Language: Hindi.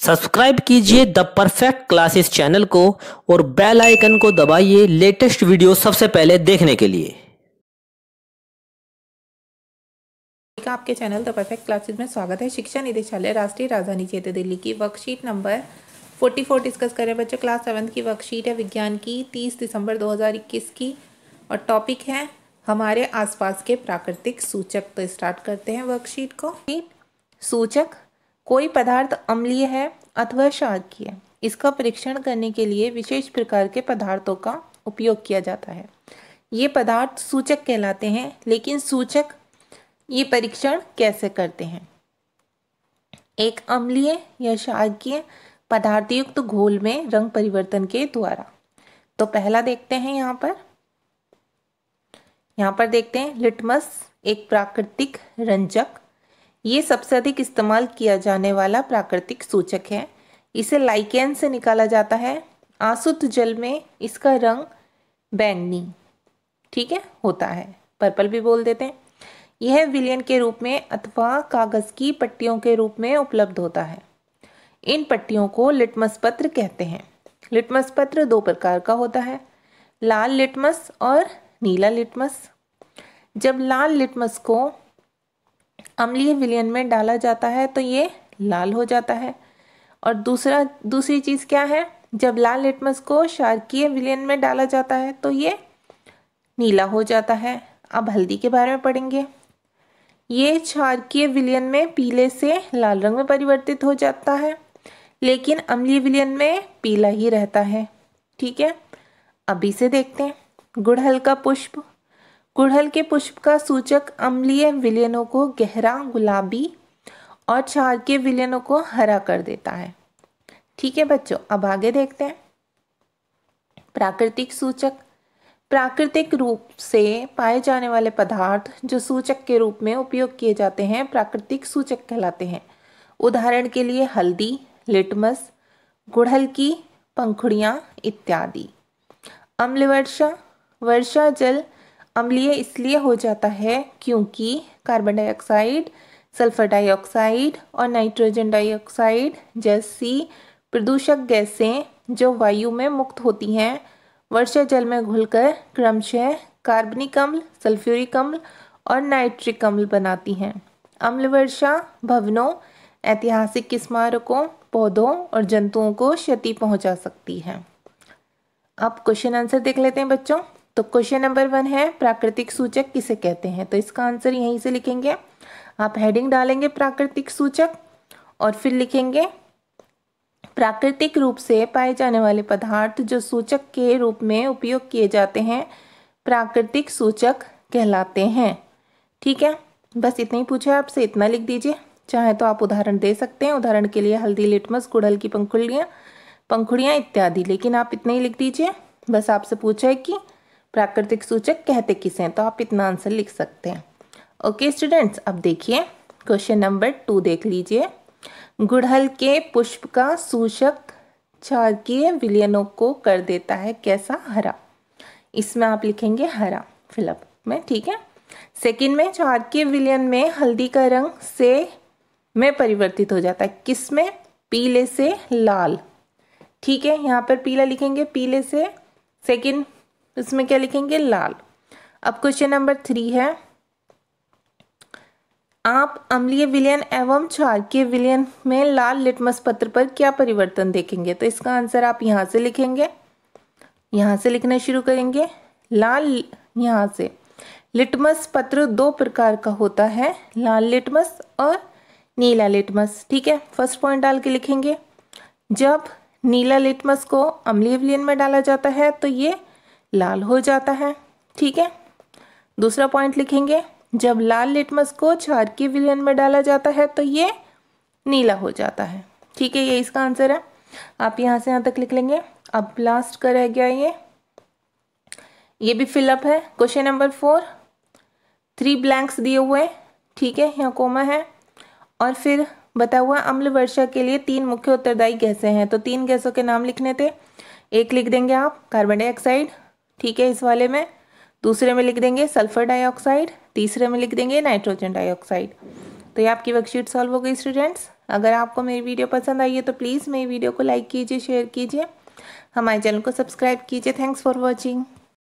सब्सक्राइब कीजिए द परफेक्ट क्लासेस चैनल को और बेल आइकन को दबाइए लेटेस्ट वीडियो सबसे पहले देखने के लिए। आपके चैनल द परफेक्ट क्लासेस में स्वागत है। शिक्षा निदेशालय राष्ट्रीय राजधानी क्षेत्र दिल्ली की वर्कशीट नंबर 44 डिस्कस करें बच्चों। क्लास 7 की वर्कशीट है विज्ञान की 30 दिसंबर 2021 की और टॉपिक है हमारे आसपास के प्राकृतिक सूचक। तो स्टार्ट करते हैं वर्कशीट को। सूचक: कोई पदार्थ अम्लीय है अथवा क्षारकीय है। इसका परीक्षण करने के लिए विशेष प्रकार के पदार्थों का उपयोग किया जाता है। ये पदार्थ सूचक कहलाते हैं। लेकिन सूचक ये परीक्षण कैसे करते हैं? एक अम्लीय या क्षारकीय पदार्थ युक्त घोल में रंग परिवर्तन के द्वारा। तो पहला देखते हैं यहाँ पर देखते हैं लिटमस एक प्राकृतिक रंजक। ये सबसे अधिक इस्तेमाल किया जाने वाला प्राकृतिक सूचक है। इसे लाइकेन से निकाला जाता है। आशुद्ध जल में इसका रंग बैंगनी होता है, पर्पल भी बोल देते हैं। यह विलयन के रूप में अथवा कागज की पट्टियों के रूप में उपलब्ध होता है। इन पट्टियों को लिटमस पत्र कहते हैं। लिटमस पत्र दो प्रकार का होता है, लाल लिटमस और नीला लिटमस। जब लाल लिटमस को अम्लीय विलयन में डाला जाता है तो ये लाल हो जाता है। और दूसरी चीज क्या है, जब लाल लिटमस को क्षारकीय विलयन में डाला जाता है तो ये नीला हो जाता है। अब हल्दी के बारे में पढ़ेंगे। ये क्षारकीय विलयन में पीले से लाल रंग में परिवर्तित हो जाता है, लेकिन अम्लीय विलयन में पीला ही रहता है। अभी से देखते हैं गुड़हल का पुष्प। गुड़हल के पुष्प का सूचक अम्लीय विलयनों को गहरा गुलाबी और क्षारकीय विलयनों को हरा कर देता है। बच्चों, अब आगे देखते हैं प्राकृतिक सूचक। प्राकृतिक रूप से पाए जाने वाले पदार्थ जो सूचक के रूप में उपयोग किए जाते हैं प्राकृतिक सूचक कहलाते हैं। उदाहरण के लिए हल्दी, लिटमस, गुड़हल की पंखुड़ियाँ इत्यादि। अम्ल वर्षा। वर्षा जल अम्लीय इसलिए हो जाता है क्योंकि कार्बन डाइऑक्साइड, सल्फर डाइऑक्साइड और नाइट्रोजन डाइऑक्साइड जैसी प्रदूषक गैसें जो वायु में मुक्त होती हैं वर्षा जल में घुलकर क्रमशः कार्बनिक अम्ल, सल्फ्यूरिक अम्ल और नाइट्रिक अम्ल बनाती हैं। अम्ल वर्षा भवनों, ऐतिहासिक स्मारकों, पौधों और जंतुओं को क्षति पहुंचा सकती है। अब क्वेश्चन आंसर देख लेते हैं बच्चों। तो क्वेश्चन नंबर 1 है प्राकृतिक सूचक किसे कहते हैं। तो इसका आंसर यहीं से लिखेंगे। आप हेडिंग डालेंगे प्राकृतिक सूचक और फिर लिखेंगे प्राकृतिक रूप से पाए जाने वाले पदार्थ जो सूचक के रूप में उपयोग किए जाते हैं प्राकृतिक सूचक कहलाते हैं। बस इतना ही पूछा है आपसे, इतना लिख दीजिए। चाहे तो आप उदाहरण दे सकते हैं। उदाहरण के लिए हल्दी, लिटमस, गुड़हल की पंखुड़ियाँ इत्यादि, लेकिन आप इतना ही लिख दीजिए। बस आपसे पूछा है कि प्राकृतिक सूचक कहते किसे हैं, तो आप इतना आंसर लिख सकते हैं। ओके स्टूडेंट्स, अब देखिए क्वेश्चन नंबर 2 देख लीजिए। गुड़हल के पुष्प का सूचक क्षारकीय विलयनों को कर देता है कैसा? हरा। इसमें आप लिखेंगे हरा फिलअप में। सेकंड में क्षारकीय विलयन में हल्दी का रंग में परिवर्तित हो जाता है। किसमें? पीले से लाल। यहाँ पर पीला लिखेंगे, पीले से। सेकंड इसमें क्या लिखेंगे? लाल। अब क्वेश्चन नंबर 3 है, आप अम्लीय विलयन एवं क्षारकीय विलयन में लाल लिटमस पत्र पर क्या परिवर्तन देखेंगे? तो इसका आंसर आप यहाँ से लिखेंगे। यहाँ से लिखना शुरू करेंगे। लाल यहाँ से। लिटमस पत्र दो प्रकार का होता है, लाल लिटमस और नीला लिटमस। फर्स्ट पॉइंट डाल के लिखेंगे। जब नीला लिटमस को अम्लीय विलयन में डाला जाता है तो ये लाल हो जाता है। दूसरा पॉइंट लिखेंगे, जब लाल लिटमस को क्षारकीय विलयन में डाला जाता है तो ये नीला हो जाता है। ये इसका आंसर है। आप यहाँ से यहाँ तक लिख लेंगे। अब लास्ट का रह गया ये भी फिलअप है। क्वेश्चन नंबर 4, 3 ब्लैंक्स दिए हुए हैं। यहाँ कोमा है और फिर बता हुआ अम्ल वर्षा के लिए 3 मुख्य उत्तरदायी गैसें हैं। तो 3 गैसों के नाम लिखने थे। एक लिख देंगे आप कार्बन डाइऑक्साइड, इस वाले में। दूसरे में लिख देंगे सल्फर डाइऑक्साइड, तीसरे में लिख देंगे नाइट्रोजन डाइऑक्साइड। तो ये आपकी वर्कशीट सॉल्व हो गई स्टूडेंट्स। अगर आपको मेरी वीडियो पसंद आई है तो प्लीज़ मेरी वीडियो को लाइक कीजिए, शेयर कीजिए, हमारे चैनल को सब्सक्राइब कीजिए। Thanks for watching.